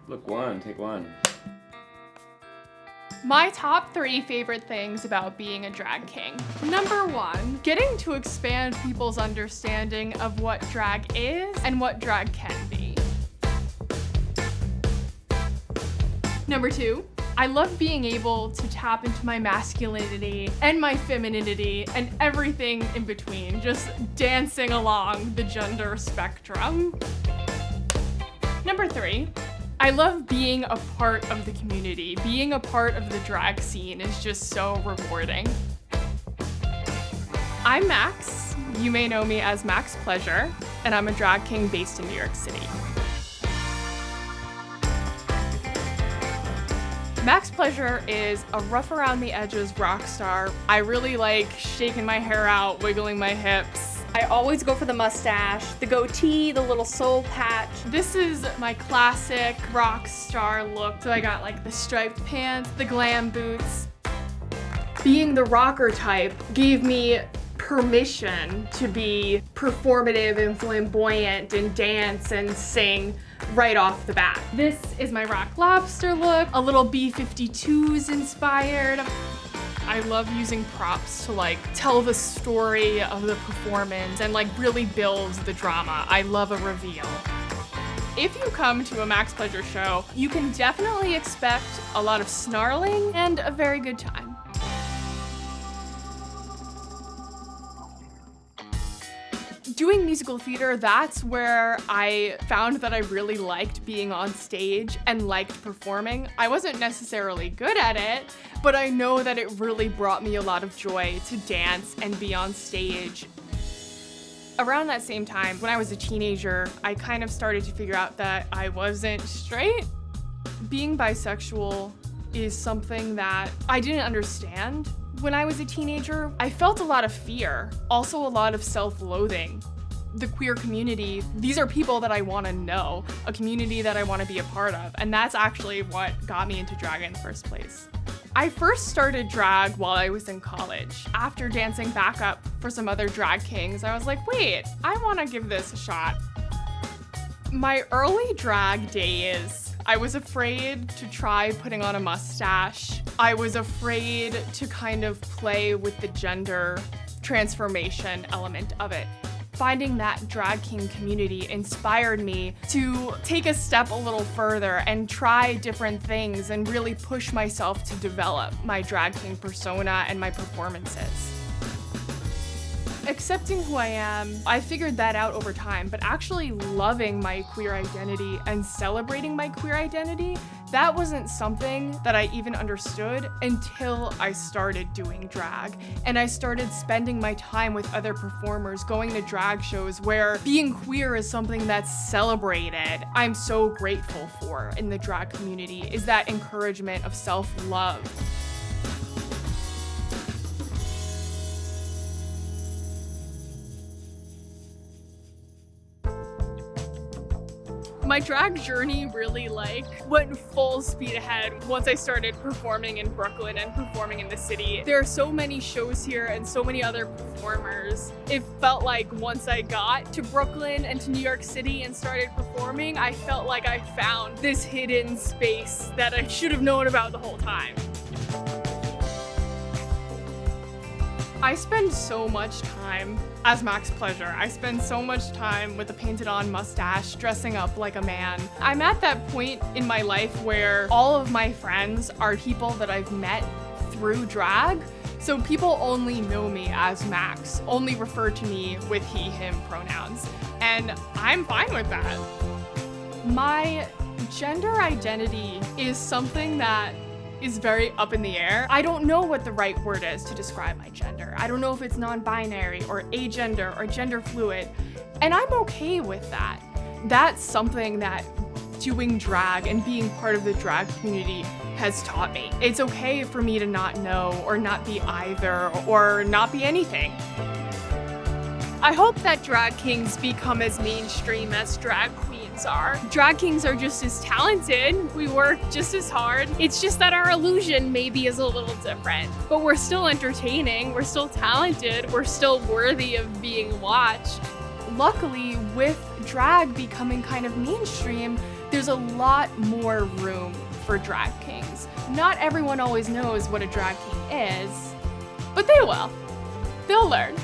Look one, take one. My top 3 favorite things about being a drag king. Number 1, getting to expand people's understanding of what drag is and what drag can be. Number 2, I love being able to tap into my masculinity and my femininity and everything in between, just dancing along the gender spectrum. Number 3, I love being a part of the community. Being a part of the drag scene is just so rewarding. I'm Maxx. You may know me as Maxxx Pleasure, and I'm a drag king based in New York City. Maxxx Pleasure is a rough around the edges rock star. I really like shaking my hair out, wiggling my hips. I always go for the mustache, the goatee, the little soul patch. This is my classic rock star look. So I got like the striped pants, the glam boots. Being the rocker type gave me permission to be performative and flamboyant and dance and sing right off the bat. This is my rock lobster look, a little B-52s inspired. I love using props to like tell the story of the performance and like really build the drama. I love a reveal. If you come to a Maxxx Pleasure show, you can definitely expect a lot of snarling and a very good time. Doing musical theater, that's where I found that I really liked being on stage and liked performing. I wasn't necessarily good at it, but I know that it really brought me a lot of joy to dance and be on stage. Around that same time, when I was a teenager, I kind of started to figure out that I wasn't straight. Being bisexual is something that I didn't understand. When I was a teenager, I felt a lot of fear, also a lot of self-loathing. The queer community, these are people that I want to know, a community that I want to be a part of, and that's actually what got me into drag in the first place. I first started drag while I was in college. After dancing back up for some other drag kings, I was like, wait, I want to give this a shot. My early drag days, I was afraid to try putting on a mustache. I was afraid to kind of play with the gender transformation element of it. Finding that drag king community inspired me to take a step a little further and try different things and really push myself to develop my drag king persona and my performances. Accepting who I am, I figured that out over time, but actually loving my queer identity and celebrating my queer identity, that wasn't something that I even understood until I started doing drag. And I started spending my time with other performers, going to drag shows where being queer is something that's celebrated. I'm so grateful for in the drag community is that encouragement of self-love. My drag journey really went full speed ahead once I started performing in Brooklyn and performing in the city. There are so many shows here and so many other performers. It felt like once I got to Brooklyn and to New York City and started performing, I felt like I found this hidden space that I should have known about the whole time. I spend so much time as Maxxx Pleasure. I spend so much time with a painted on mustache, dressing up like a man. I'm at that point in my life where all of my friends are people that I've met through drag. So people only know me as Maxxx, only refer to me with he, him pronouns. And I'm fine with that. My gender identity is something that is very up in the air. I don't know what the right word is to describe my gender. I don't know if it's non-binary or agender or gender fluid, and I'm okay with that. That's something that doing drag and being part of the drag community has taught me. It's okay for me to not know or not be either or not be anything. I hope that drag kings become as mainstream as drag queens are. Drag kings are just as talented. We work just as hard. It's just that our illusion maybe is a little different. But we're still entertaining, we're still talented, we're still worthy of being watched. Luckily, with drag becoming kind of mainstream, there's a lot more room for drag kings. Not everyone always knows what a drag king is, but they will. They'll learn.